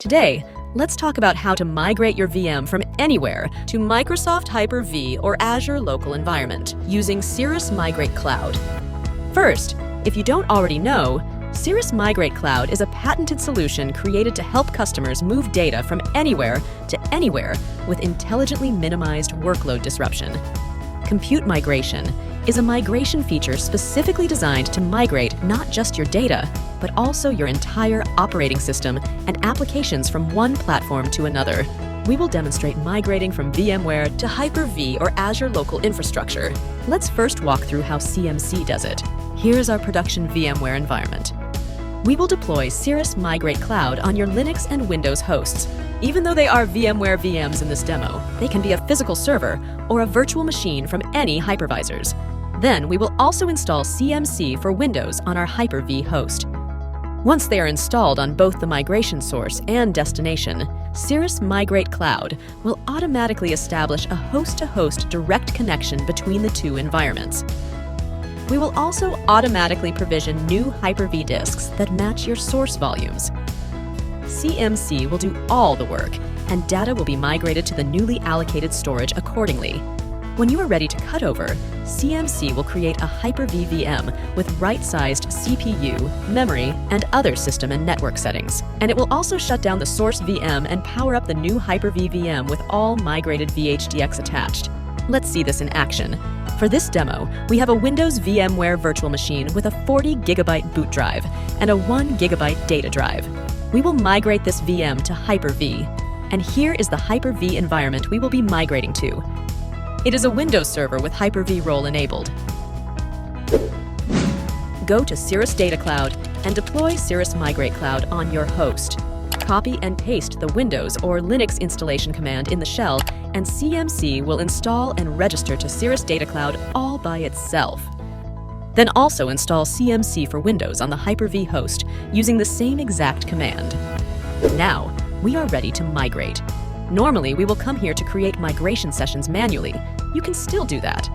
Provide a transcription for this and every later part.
Today, let's talk about how to migrate your VM from anywhere to Microsoft Hyper-V or Azure Local environment using Cirrus Migrate Cloud. First, if you don't already know, Cirrus Migrate Cloud is a patented solution created to help customers move data from anywhere to anywhere with intelligently minimized workload disruption. Compute migration is a migration feature specifically designed to migrate not just your data, but also your entire operating system and applications from one platform to another. We will demonstrate migrating from VMware to Hyper-V or Azure Local infrastructure. Let's first walk through how CMC does it. Here's our production VMware environment. We will deploy Cirrus Migrate Cloud on your Linux and Windows hosts. Even though they are VMware VMs in this demo, they can be a physical server or a virtual machine from any hypervisors. Then we will also install CMC for Windows on our Hyper-V host. Once they are installed on both the migration source and destination, Cirrus Migrate Cloud will automatically establish a host-to-host direct connection between the two environments. We will also automatically provision new Hyper-V disks that match your source volumes. CMC will do all the work, and data will be migrated to the newly allocated storage accordingly. When you are ready to cut over, CMC will create a Hyper-V VM with right-sized CPU, memory, and other system and network settings. And it will also shut down the source VM and power up the new Hyper-V VM with all migrated VHDX attached. Let's see this in action. For this demo, we have a Windows VMware virtual machine with a 40 GB boot drive and a 1 GB data drive. We will migrate this VM to Hyper-V, and here is the Hyper-V environment we will be migrating to. It is a Windows server with Hyper-V role enabled. Go to Cirrus Data Cloud and deploy Cirrus Migrate Cloud on your host. Copy and paste the Windows or Linux installation command in the shell, and CMC will install and register to Cirrus Data Cloud all by itself. Then also install CMC for Windows on the Hyper-V host using the same exact command. Now, we are ready to migrate. Normally, we will come here to create migration sessions manually. You can still do that.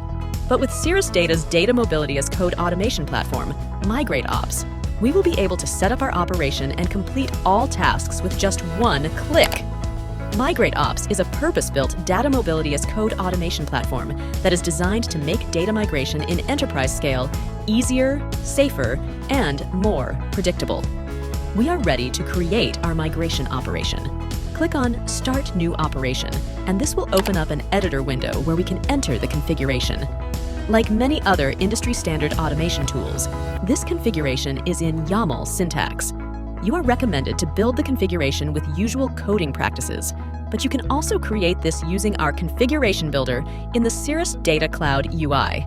But with Cirrus Data's data mobility as code automation platform, MigrateOps, we will be able to set up our operation and complete all tasks with just one click. MigrateOps is a purpose-built data mobility as code automation platform that is designed to make data migration in enterprise scale easier, safer, and more predictable. We are ready to create our migration operation. Click on Start New Operation, and this will open up an editor window where we can enter the configuration. Like many other industry-standard automation tools, this configuration is in YAML syntax. You are recommended to build the configuration with usual coding practices, but you can also create this using our configuration builder in the Cirrus Data Cloud UI.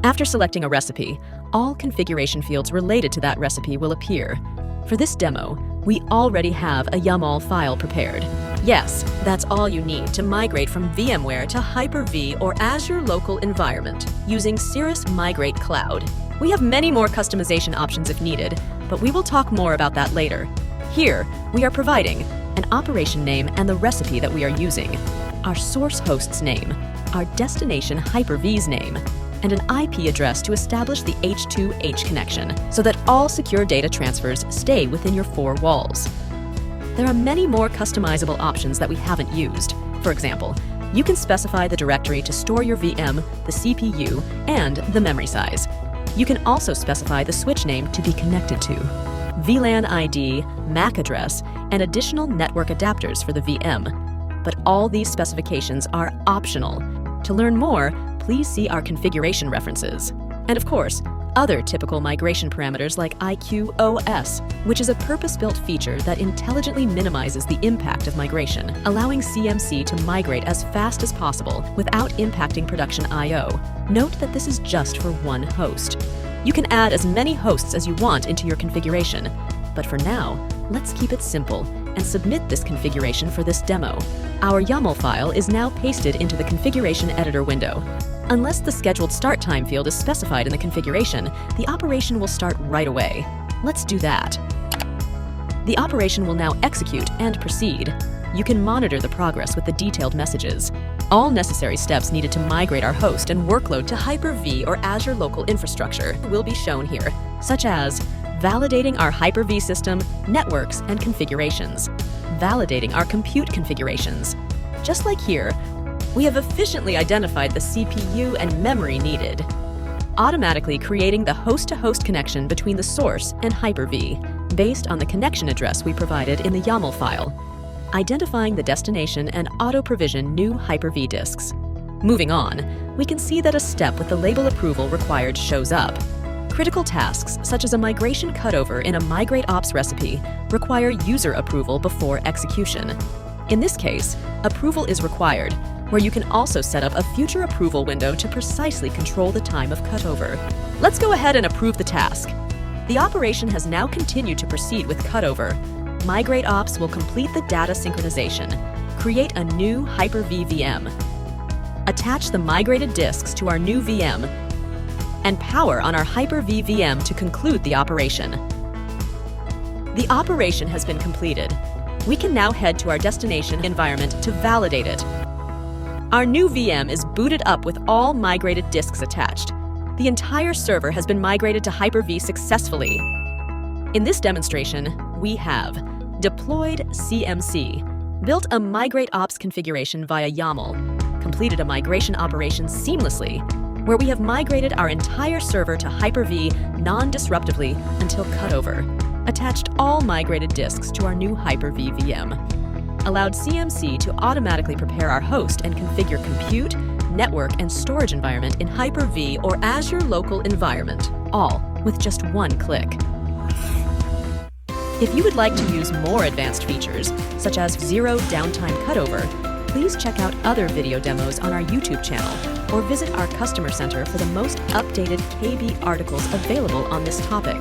After selecting a recipe, all configuration fields related to that recipe will appear. For this demo, we already have a YAML file prepared. Yes, that's all you need to migrate from VMware to Hyper-V or Azure Local environment using Cirrus Migrate Cloud. We have many more customization options if needed, but we will talk more about that later. Here, we are providing an operation name and the recipe that we are using, our source host's name, our destination Hyper-V's name, and an IP address to establish the H2H connection so that all secure data transfers stay within your four walls. There are many more customizable options that we haven't used. For example, you can specify the directory to store your VM, the CPU, and the memory size. You can also specify the switch name to be connected to, VLAN ID, MAC address, and additional network adapters for the VM. But all these specifications are optional. To learn more, please see our configuration references. And of course, other typical migration parameters like iQoS, which is a purpose-built feature that intelligently minimizes the impact of migration, allowing CMC to migrate as fast as possible without impacting production I/O. Note that this is just for one host. You can add as many hosts as you want into your configuration, but for now, let's keep it simple and submit this configuration for this demo. Our YAML file is now pasted into the configuration editor window. Unless the scheduled start time field is specified in the configuration, the operation will start right away. Let's do that. The operation will now execute and proceed. You can monitor the progress with the detailed messages. All necessary steps needed to migrate our host and workload to Hyper-V or Azure Local infrastructure will be shown here, such as validating our Hyper-V system, networks, and configurations. validating our compute configurations. Just like here, we have efficiently identified the CPU and memory needed, automatically creating the host-to-host connection between the source and Hyper-V, based on the connection address we provided in the YAML file, identifying the destination and auto-provision new Hyper-V disks. Moving on, we can see that a step with the label approval required shows up. Critical tasks, such as a migration cutover in a MigrateOps recipe, require user approval before execution. In this case, approval is required, where you can also set up a future approval window to precisely control the time of cutover. Let's go ahead and approve the task. The operation has now continued to proceed with cutover. MigrateOps will complete the data synchronization, create a new Hyper-V VM, attach the migrated disks to our new VM, and power on our Hyper-V VM to conclude the operation. The operation has been completed. We can now head to our destination environment to validate it. Our new VM is booted up with all migrated disks attached. The entire server has been migrated to Hyper-V successfully. In this demonstration, we have deployed CMC, built a MigrateOps configuration via YAML, completed a migration operation seamlessly, where we have migrated our entire server to Hyper-V non-disruptively until cutover, attached all migrated disks to our new Hyper-V VM, allowed CMC to automatically prepare our host and configure compute, network, and storage environment in Hyper-V or Azure Local environment, all with just one click. If you would like to use more advanced features, such as zero downtime cutover, please check out other video demos on our YouTube channel or visit our customer center for the most updated KB articles available on this topic.